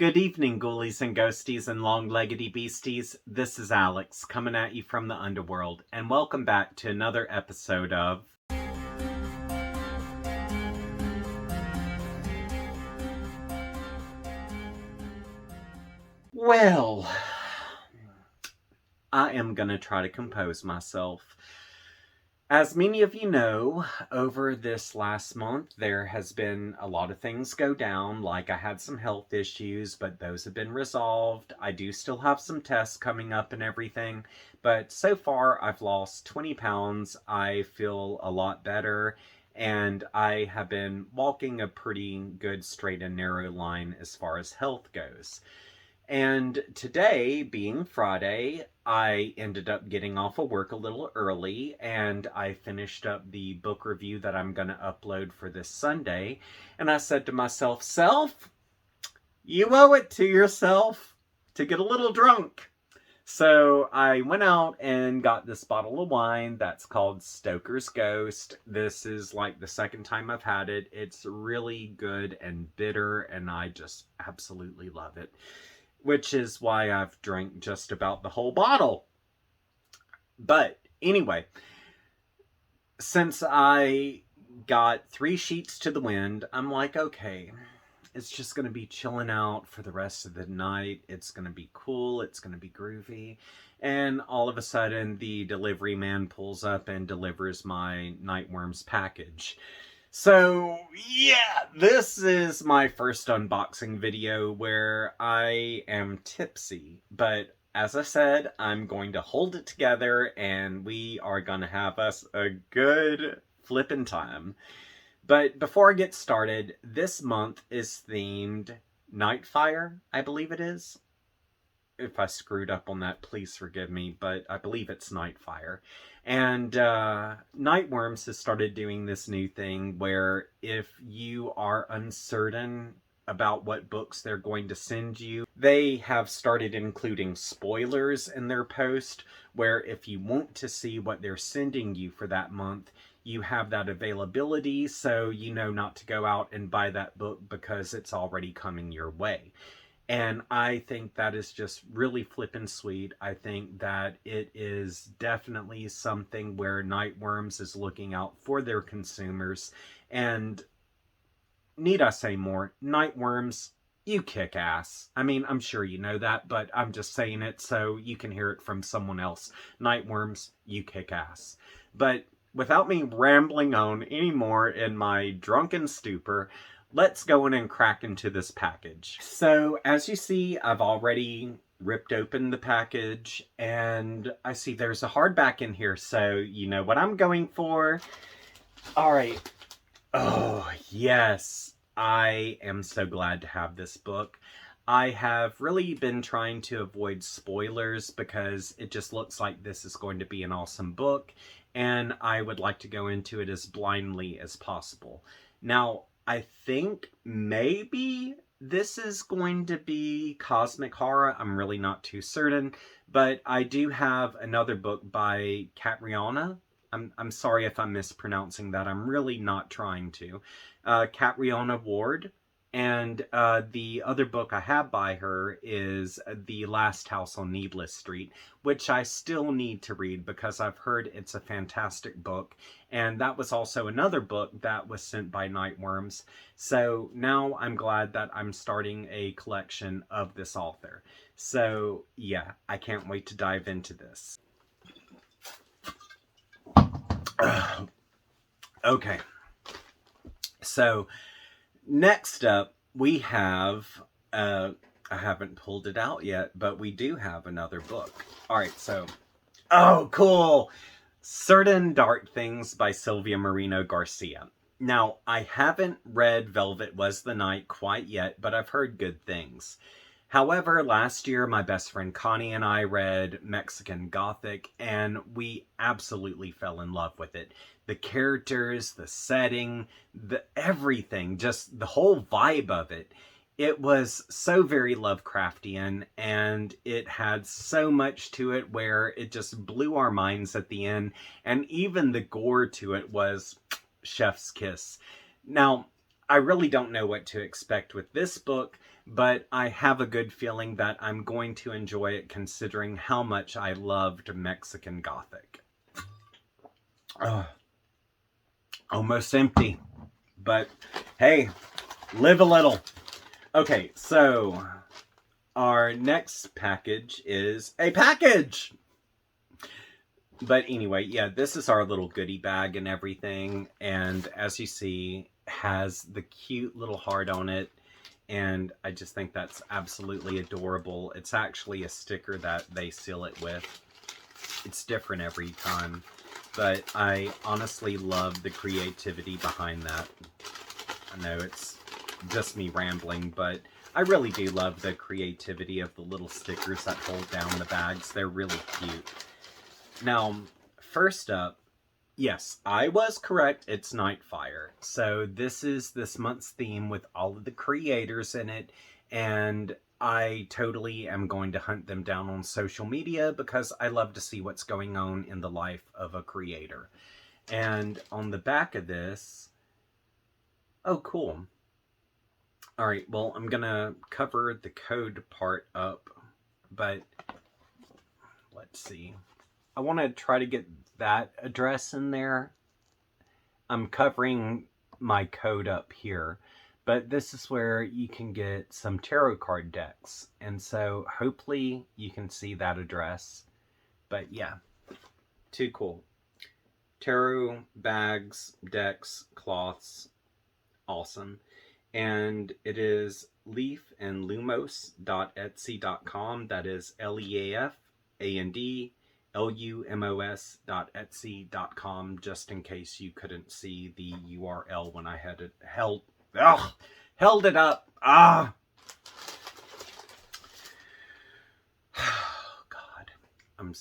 Good evening, ghoulies and ghosties and long-leggedy beasties. This is Alex, coming at you from the underworld, and welcome back to another episode of... Well, I am gonna try to compose myself. As many of you know, over this last month, there has been a lot of things go down. Like I had some health issues, but those have been resolved. I do still have some tests coming up and everything, but so far I've lost 20 pounds. I feel a lot better, and I have been walking a pretty good straight and narrow line as far as health goes. And today, being Friday, I ended up getting off of work a little early, and I finished up the book review that I'm going to upload for this Sunday. And I said to myself, "Self, you owe it to yourself to get a little drunk." So I went out and got this bottle of wine that's called Stoker's Ghost. This is like the second time I've had it. It's really good and bitter, and I just absolutely love it. Which is why I've drank just about the whole bottle. But anyway, since I got 3 sheets to the wind, I'm like, okay, it's just going to be chilling out for the rest of the night. It's going to be cool. It's going to be groovy. And all of a sudden, the delivery man pulls up and delivers my Nightworms package. So, yeah, this is my first unboxing video where I am tipsy. But as I said, I'm going to hold it together and we are going to have us a good flippin' time. But before I get started, this month is themed Nightfire, I believe it is. If I screwed up on that, please forgive me, but I believe it's Nightfire. And Nightworms has started doing this new thing where if you are uncertain about what books they're going to send you, they have started including spoilers in their post, where if you want to see what they're sending you for that month, you have that availability, so you know not to go out and buy that book because it's already coming your way. And I think that is just really flippin' sweet. I think that it is definitely something where Nightworms is looking out for their consumers. And need I say more? Nightworms, you kick ass. I mean, I'm sure you know that, but I'm just saying it so you can hear it from someone else. Nightworms, you kick ass. But without me rambling on anymore in my drunken stupor, let's go in and crack into this package. So, as you see, I've already ripped open the package, and I see there's a hardback in here, so you know what I'm going for. Alright. Oh, yes. I am so glad to have this book. I have really been trying to avoid spoilers because it just looks like this is going to be an awesome book, and I would like to go into it as blindly as possible. Now, I think maybe this is going to be cosmic horror. I'm really not too certain, but I do have another book by Catriona. I'm sorry if I'm mispronouncing that. I'm really not trying to. Catriona Ward. And the other book I have by her is The Last House on Needless Street, which I still need to read because I've heard it's a fantastic book. And that was also another book that was sent by Nightworms. So now I'm glad that I'm starting a collection of this author. So yeah, I can't wait to dive into this. Okay. So next up, we have, I haven't pulled it out yet, but we do have another book. Alright, so, oh, cool! Certain Dark Things by Sylvia Marino Garcia. Now, I haven't read Velvet Was the Night quite yet, but I've heard good things. However, last year, my best friend Connie and I read Mexican Gothic, and we absolutely fell in love with it. The characters, the setting, everything, just the whole vibe of it. It was so very Lovecraftian, and it had so much to it where it just blew our minds at the end, and even the gore to it was chef's kiss. Now, I really don't know what to expect with this book, but I have a good feeling that I'm going to enjoy it considering how much I loved Mexican Gothic. Oh, almost empty, but hey, live a little. Okay, so our next package is a package! But anyway, yeah, this is our little goodie bag and everything. And as you see, has the cute little heart on it. And I just think that's absolutely adorable. It's actually a sticker that they seal it with. It's different every time. But I honestly love the creativity behind that. I know it's just me rambling, but I really do love the creativity of the little stickers that hold down the bags. They're really cute. Now, first up, yes, I was correct. It's Nightfire. So this is this month's theme with all of the creators in it. And I totally am going to hunt them down on social media because I love to see what's going on in the life of a creator. And on the back of this, oh, cool. All right, well, I'm going to cover the code part up, but let's see. I want to try to get that address in there. I'm covering my code up here, but this is where you can get some tarot card decks. And so hopefully you can see that address. But yeah, too cool. Tarot bags, decks, cloths, awesome. And it is leafandlumos.etsy.com. That is leafandlumos.etsy.com, just in case you couldn't see the URL when I had it held it up. God. I'm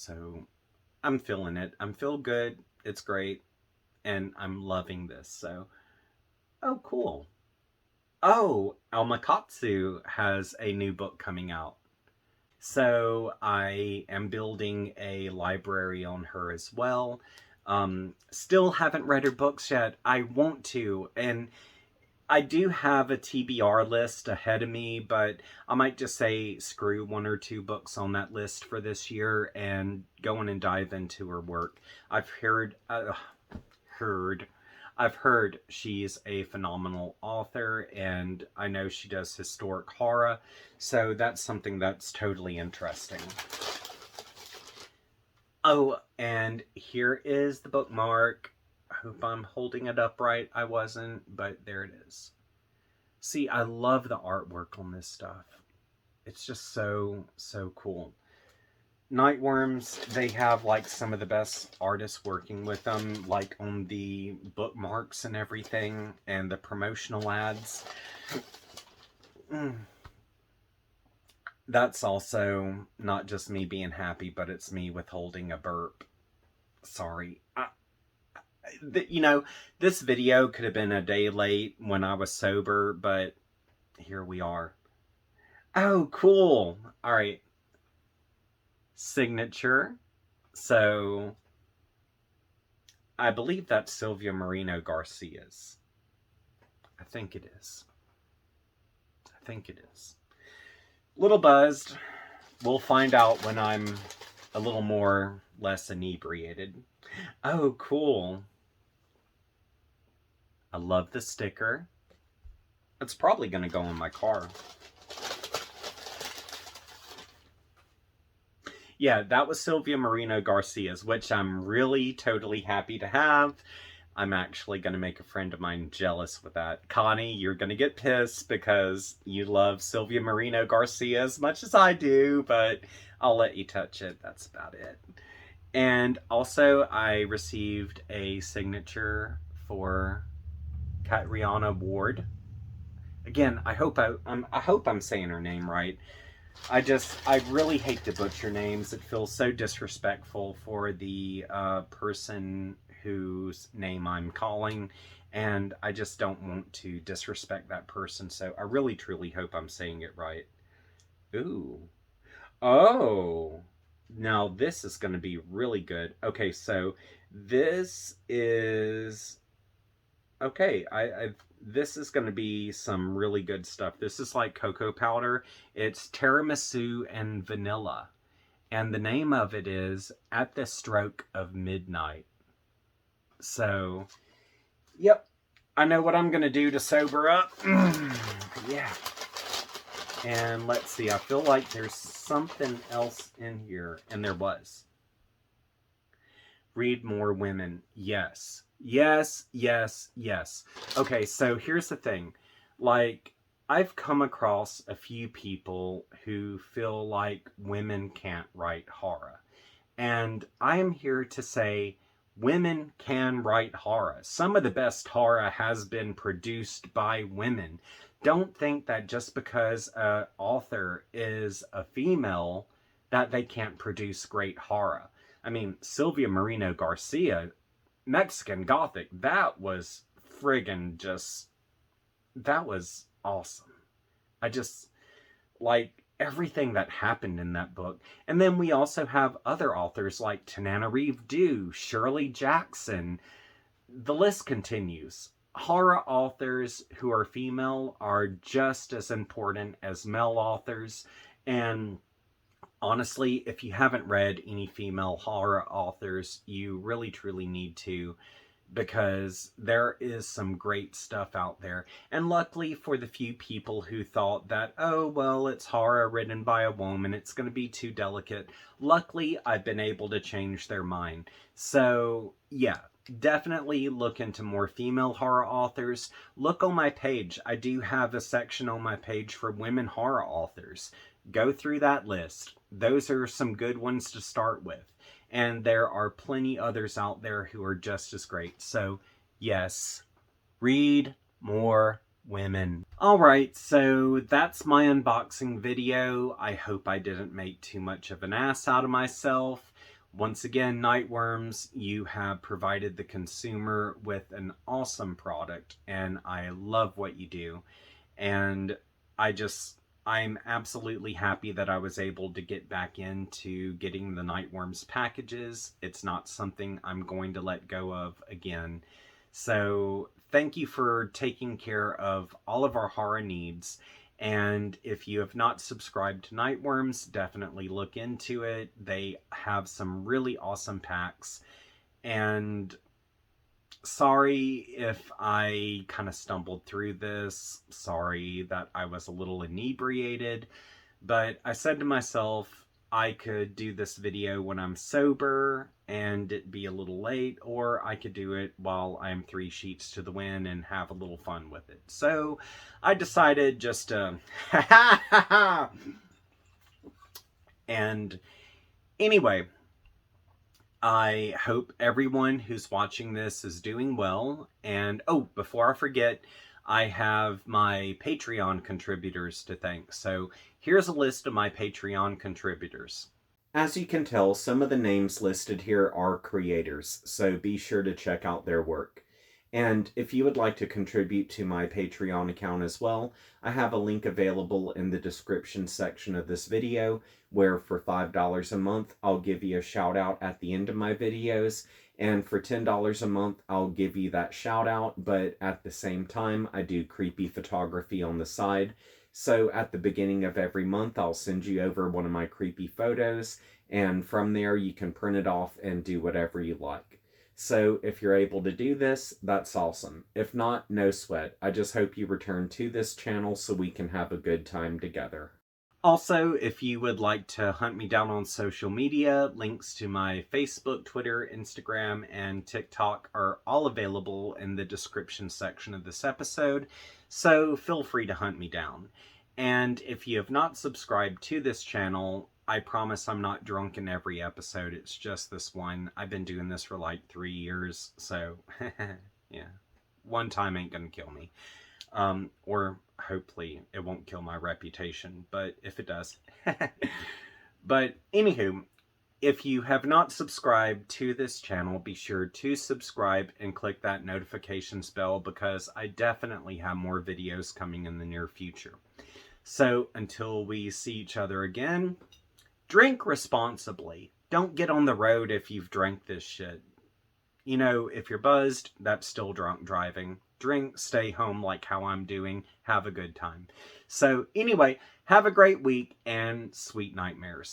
feeling it. I'm feel good. It's great. And I'm loving this. So, oh, cool. Oh, Almakatsu has a new book coming out. So I am building a library on her as well. Still haven't read her books yet. I want to. And I do have a TBR list ahead of me, but I might just say screw one or two books on that list for this year and go in and dive into her work. I've heard she's a phenomenal author, and I know she does historic horror, so that's something that's totally interesting. Oh, and here is the bookmark. I hope I'm holding it up right. I wasn't, but there it is. See, I love the artwork on this stuff. It's just so, so cool. Nightworms, they have like some of the best artists working with them, like on the bookmarks and everything, and the promotional ads. That's also not just me being happy, but it's me withholding a burp. Sorry. You know, this video could have been a day late when I was sober, but here we are. Oh, cool. All right. Signature. So I believe that's Silvia Moreno Garcia's. I think it is. Little buzzed. We'll find out when I'm a little more less inebriated. Oh, cool. I love the sticker. It's probably going to go in my car. Yeah, that was Silvia Moreno Garcia's, which I'm really totally happy to have. I'm actually going to make a friend of mine jealous with that. Connie, you're going to get pissed because you love Silvia Moreno Garcia as much as I do, but I'll let you touch it. That's about it. And also, I received a signature for Catriona Ward. Again, I hope I'm saying her name right. I really hate to butcher names. It feels so disrespectful for the person whose name I'm calling, and I just don't want to disrespect that person, so I really truly hope I'm saying it right. Ooh. Oh. Now this is going to be really good. Okay, so this is Okay, this is going to be some really good stuff. This is like cocoa powder. It's tiramisu and vanilla. And the name of it is At the Stroke of Midnight. So, yep. I know what I'm going to do to sober up. Yeah. And let's see. I feel like there's something else in here. And there was. Read more women. Yes. Yes, yes, yes. Okay, so here's the thing. Like, I've come across a few people who feel like women can't write horror. And I am here to say women can write horror. Some of the best horror has been produced by women. Don't think that just because an author is a female that they can't produce great horror. I mean, Sylvia Moreno Garcia, Mexican Gothic, that was friggin' just, that was awesome. I just, like, everything that happened in that book. And then we also have other authors like Tananarive Due, Shirley Jackson. The list continues. Horror authors who are female are just as important as male authors. And honestly, if you haven't read any female horror authors, you really truly need to, because there is some great stuff out there. And luckily for the few people who thought that, oh, well, it's horror written by a woman, it's going to be too delicate, luckily I've been able to change their mind. So, yeah, definitely look into more female horror authors. Look on my page. I do have a section on my page for women horror authors. Go through that list. Those are some good ones to start with. And there are plenty others out there who are just as great. So, yes, read more women. Alright, so that's my unboxing video. I hope I didn't make too much of an ass out of myself. Once again, Nightworms, you have provided the consumer with an awesome product, and I love what you do. And I'm absolutely happy that I was able to get back into getting the Nightworms packages. It's not something I'm going to let go of again. So thank you for taking care of all of our horror needs. And if you have not subscribed to Nightworms, definitely look into it. They have some really awesome packs. And sorry if I kind of stumbled through this. Sorry that I was a little inebriated. But I said to myself, I could do this video when I'm sober and it be a little late, or I could do it while I'm 3 sheets to the wind and have a little fun with it. So I decided just to and anyway, I hope everyone who's watching this is doing well. And oh, before I forget, I have my Patreon contributors to thank. So here's a list of my Patreon contributors. As you can tell, some of the names listed here are creators, so be sure to check out their work. And if you would like to contribute to my Patreon account as well, I have a link available in the description section of this video, where for $5 a month, I'll give you a shout out at the end of my videos, and for $10 a month, I'll give you that shout out, but at the same time, I do creepy photography on the side. So at the beginning of every month, I'll send you over one of my creepy photos, and from there, you can print it off and do whatever you like. So if you're able to do this, that's awesome. If not, no sweat. I just hope you return to this channel so we can have a good time together. Also, if you would like to hunt me down on social media, links to my Facebook, Twitter, Instagram, and TikTok are all available in the description section of this episode, so feel free to hunt me down. And if you have not subscribed to this channel, I promise I'm not drunk in every episode, it's just this one. I've been doing this for like 3 years, so yeah. One time ain't gonna kill me. Or hopefully it won't kill my reputation, but if it does. But anywho, if you have not subscribed to this channel, be sure to subscribe and click that notifications bell, because I definitely have more videos coming in the near future. So until we see each other again, drink responsibly. Don't get on the road if you've drank this shit. You know, if you're buzzed, that's still drunk driving. drink, stay home like how I'm doing, have a good time. So anyway, have a great week and sweet nightmares.